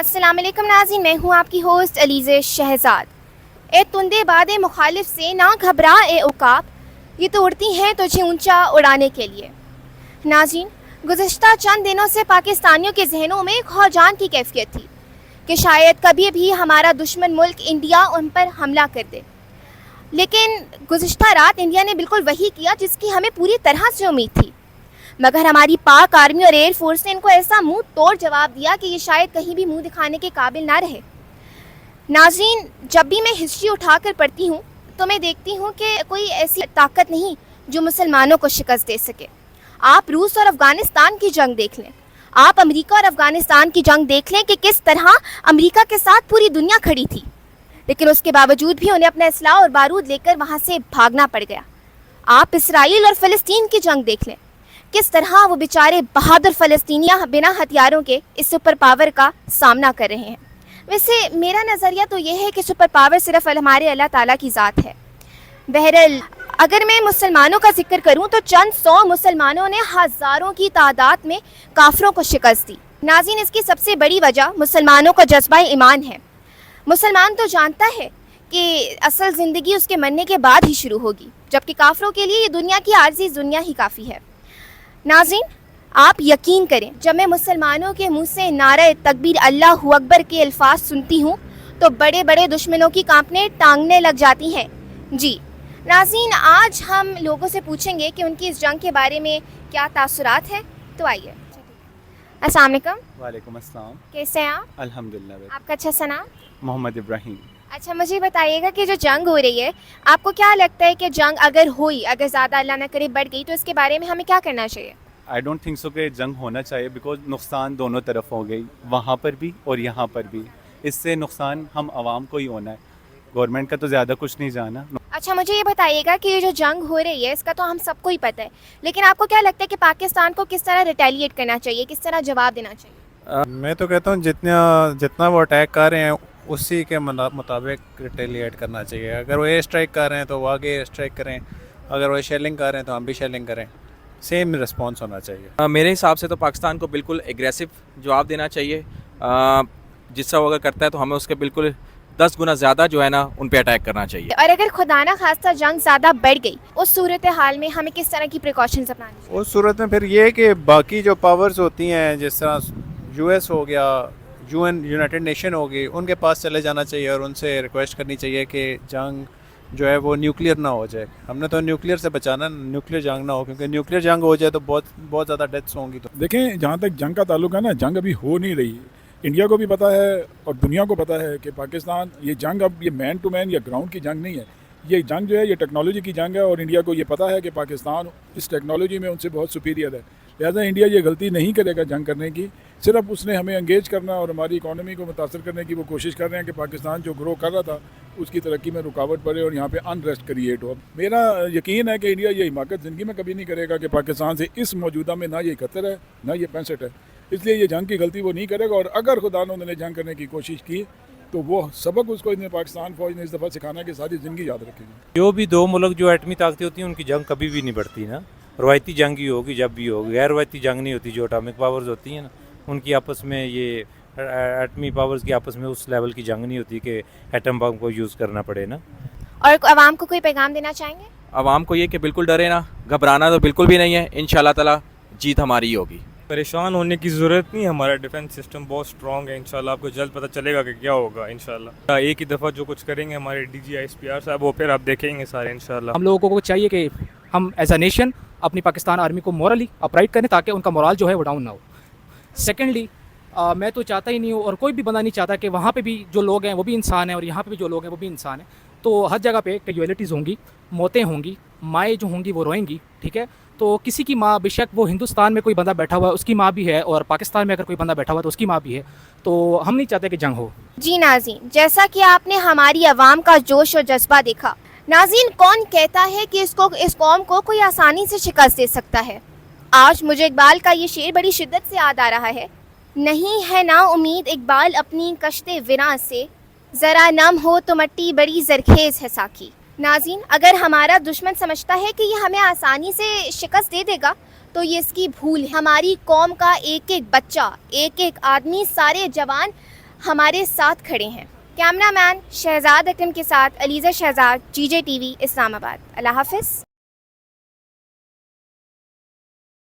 السلام علیکم ناظرین، میں ہوں آپ کی ہوسٹ علیزہ شہزاد۔ اے تندے بادے مخالف سے نہ گھبرا اے عقاب، یہ تو اڑتی ہیں تجھے اونچا اڑانے کے لیے۔ ناظرین، گزشتہ چند دنوں سے پاکستانیوں کے ذہنوں میں خوجان کی کیفیت تھی کہ شاید کبھی بھی ہمارا دشمن ملک انڈیا ان پر حملہ کر دے، لیکن گزشتہ رات انڈیا نے بالکل وہی کیا جس کی ہمیں پوری طرح سے امید تھی، مگر ہماری پاک آرمی اور ایئر فورس نے ان کو ایسا منہ توڑ جواب دیا کہ یہ شاید کہیں بھی منہ دکھانے کے قابل نہ رہے۔ ناظرین، جب بھی میں ہسٹری اٹھا کر پڑھتی ہوں تو میں دیکھتی ہوں کہ کوئی ایسی طاقت نہیں جو مسلمانوں کو شکست دے سکے۔ آپ روس اور افغانستان کی جنگ دیکھ لیں، آپ امریکہ اور افغانستان کی جنگ دیکھ لیں کہ کس طرح امریکہ کے ساتھ پوری دنیا کھڑی تھی، لیکن اس کے باوجود بھی انہیں اپنا اسلحہ اور بارود لے کر وہاں سے بھاگنا پڑ گیا۔ آپ اسرائیل اور فلسطین کی جنگ دیکھ لیں، کس طرح وہ بیچارے بہادر فلسطینیاں بنا ہتھیاروں کے اس سپر پاور کا سامنا کر رہے ہیں۔ ویسے میرا نظریہ تو یہ ہے کہ سپر پاور صرف ہمارے اللہ تعالیٰ کی ذات ہے۔ بہرحال اگر میں مسلمانوں کا ذکر کروں تو چند سو مسلمانوں نے ہزاروں کی تعداد میں کافروں کو شکست دی۔ ناظرین، اس کی سب سے بڑی وجہ مسلمانوں کا جذبہ ایمان ہے۔ مسلمان تو جانتا ہے کہ اصل زندگی اس کے مرنے کے بعد ہی شروع ہوگی، جبکہ کافروں کے لیے یہ دنیا کی عارضی دنیا ہی کافی ہے۔ ناظرین، آپ یقین کریں، جب میں مسلمانوں کے منہ سے نعرہ تکبیر اللہ اکبر کے الفاظ سنتی ہوں تو بڑے بڑے دشمنوں کی کانپنے ٹانگنے لگ جاتی ہیں۔ جی ناظرین، آج ہم لوگوں سے پوچھیں گے کہ ان کی اس جنگ کے بارے میں کیا تاثرات ہیں، تو آئیے۔ السلام علیکم۔ وعلیکم السلام۔ کیسے ہیں آپ؟ الحمدللہ۔ آپ کا اچھا سا نام؟ محمد ابراہیم۔ اچھا، مجھے بتائیے گا کہ جو جنگ ہو رہی ہے، آپ کو کیا لگتا ہے کہ جنگ اگر ہوئی، اگر زیادہ اللہ نہ کرے بڑھ گئی، تو اس کے بارے میں ہمیں کیا کرنا چاہیے؟ آئی ڈونٹ تھنک سو کہ جنگ ہونا چاہیے، بیکاز نقصان دونوں طرف ہو گئی، وہاں پر بھی اور یہاں پر بھی۔ اس سے نقصان ہم عوام کو ہی ہونا ہے، گورنمنٹ کا تو زیادہ کچھ نہیں جانا۔ اچھا، مجھے یہ بتائیے گا کہ یہ جو جنگ ہو رہی ہے اس کا تو ہم سب کو ہی پتہ ہے، لیکن آپ کو کیا لگتا ہے کہ پاکستان کو کس طرح ریٹیلیٹ کرنا چاہیے، کس طرح جواب دینا چاہیے؟ میں تو کہتا ہوں جتنا وہ اٹیک کر رہے ہیں اسی کے مطابق ریٹیلیٹ کرنا چاہیے۔ اگر وہ اے اسٹرائک کر رہے ہیں تو وہ آگے اے اسٹرائک کریں، اگر وہ شیلنگ کر رہے ہیں تو ہم بھی شیلنگ کریں، سیم رسپانس ہونا چاہیے۔ میرے حساب سے تو پاکستان کو بالکل ایگریسو جواب دینا چاہیے، جس طرح وہ اگر کرتا ہے تو ہمیں اس کے بالکل 10 گنا زیادہ جو ہے نا ان پہ اٹیک کرنا چاہیے۔ اور اگر خدا نہ خواستہ جنگ زیادہ بڑھ گئی، اس صورتحال میں ہمیں کس طرح کی پریکاشنز اپنانی چاہیے؟ اس صورت میں پھر یہ کہ باقی جو پاورز ہوتی ہیں، جس طرح یو ایس ہو گیا، یونائٹڈ نیشن ہوگی، ان کے پاس چلے جانا چاہیے اور ان سے ریکویسٹ کرنی چاہیے کہ جنگ جو ہے وہ نیوکلیئر نہ ہو جائے۔ ہم نے تو نیوکلیئر سے بچانا، نیوکلیئر جنگ نہ ہو، کیونکہ نیوکلیئر جنگ ہو جائے تو بہت زیادہ ڈیتھس ہوں گی۔ تو دیکھیں، جہاں تک جنگ کا تعلق ہے نا، جنگ ابھی ہو نہیں رہی۔ انڈیا کو بھی پتہ ہے اور دنیا کو پتہ ہے کہ پاکستان، یہ جنگ اب یہ مین ٹو مین یا گراؤنڈ کی جنگ نہیں ہے، یہ جنگ جو ہے یہ ٹیکنالوجی کی جنگ ہے، اور انڈیا کو یہ پتہ ہے کہ پاکستان اس ٹیکنالوجی میں ان سے بہت سپیریئر ہے، لہٰذا انڈیا یہ غلطی نہیں کرے گا جنگ کرنے کی۔ صرف اس نے ہمیں انگیج کرنا اور ہماری اکانومی کو متاثر کرنے کی وہ کوشش کر رہے ہیں کہ پاکستان جو گرو کر رہا تھا اس کی ترقی میں رکاوٹ پڑے اور یہاں پہ انریسٹ کریٹ ہو۔ میرا یقین ہے کہ انڈیا یہ حماقت زندگی میں کبھی نہیں کرے گا کہ پاکستان سے اس موجودہ میں نہ یہ 71 ہے نہ یہ 65 ہے، اس لیے یہ جنگ کی غلطی وہ نہیں کرے گا۔ اور اگر خدا نے انہوں نے جنگ کرنے کی کوشش کی تو وہ سبق اس کو پاکستان فوج نے اس دفعہ سکھانا ہے کہ ساری زندگی یاد رکھے گی۔ جو بھی دو ملک جو ایٹمی طاقتیں ہوتی ہیں ان کی جنگ کبھی بھی نہیں بڑھتی نا، روایتی جنگ ہی ہوگی جب بھی ہوگی، غیر روایتی جنگ نہیں ہوتی۔ جو اٹامک پاورز ہوتی ہیں نا، ان کی آپس میں، یہ ایٹمی پاورز کی آپس میں اس لیول کی جنگ نہیں ہوتی کہ ایٹم بم کو یوز کرنا پڑے نا۔ اور عوام کو کوئی پیغام دینا چاہیں گے؟ عوام کو یہ کہ بالکل ڈرے نا، گھبرانا تو بالکل بھی نہیں ہے، انشاءاللہ تعالی جیت ہماری ہی ہوگی۔ پریشان ہونے کی ضرورت نہیں، ہمارا ڈیفنس سسٹم بہت اسٹرانگ ہے، انشاءاللہ آپ کو جلد پتہ چلے گا کہ کیا ہوگا انشاءاللہ۔ ایک ہی دفعہ جو کچھ کریں گے ہمارے D G S P R صاحب، وہ پھر آپ دیکھیں گے سارے انشاءاللہ۔ ہم لوگوں کو چاہیے کہ ہم ایز اے نیشن اپنی پاکستان آرمی کو مورلی اپرائٹ کریں تاکہ ان کا مورال جو ہے وہ ڈاؤن نہ ہو۔ سیکنڈلی، میں تو چاہتا ہی نہیں ہوں اور کوئی بھی بندہ نہیں چاہتا کہ وہاں پہ بھی جو لوگ ہیں وہ بھی انسان ہیں اور یہاں پہ بھی جو لوگ ہیں وہ بھی انسان ہیں، تو ہر جگہ پہ کیجویلٹیز ہوں گی، موتیں ہوں گی، مائیں جو ہوں گی وہ روئیں گی، ٹھیک ہے؟ تو کسی کی ماں، بے شک وہ ہندوستان میں کوئی بندہ بیٹھا ہوا ہے اس کی ماں بھی ہے، اور پاکستان میں اگر کوئی بندہ بیٹھا ہوا ہے تو اس کی ماں بھی ہے، تو ہم نہیں چاہتے کہ جنگ ہو۔ جی ناظرین، جیسا کہ آپ نے ہماری عوام کا جوش اور جذبہ دیکھا، ناظرین کون کہتا ہے کہ اس قوم کو کوئی آسانی سے شکست دے سکتا ہے؟ آج مجھے اقبال کا یہ شعر بڑی شدت سے یاد آ رہا ہے۔ نہیں ہے نا امید اقبال اپنی کشتے وراں سے، ذرا نم ہو تو مٹی بڑی زرخیز ہے ساکی۔ ناظرین، اگر ہمارا دشمن سمجھتا ہے کہ یہ ہمیں آسانی سے شکست دے دے گا تو یہ اس کی بھول ہے۔ ہماری قوم کا ایک ایک بچہ، ایک ایک آدمی، سارے جوان ہمارے ساتھ کھڑے ہیں. کیمرہ مین شہزاد اکرم کے ساتھ علیزہ شہزاد, GJ TV اسلام آباد. اللہ حافظ.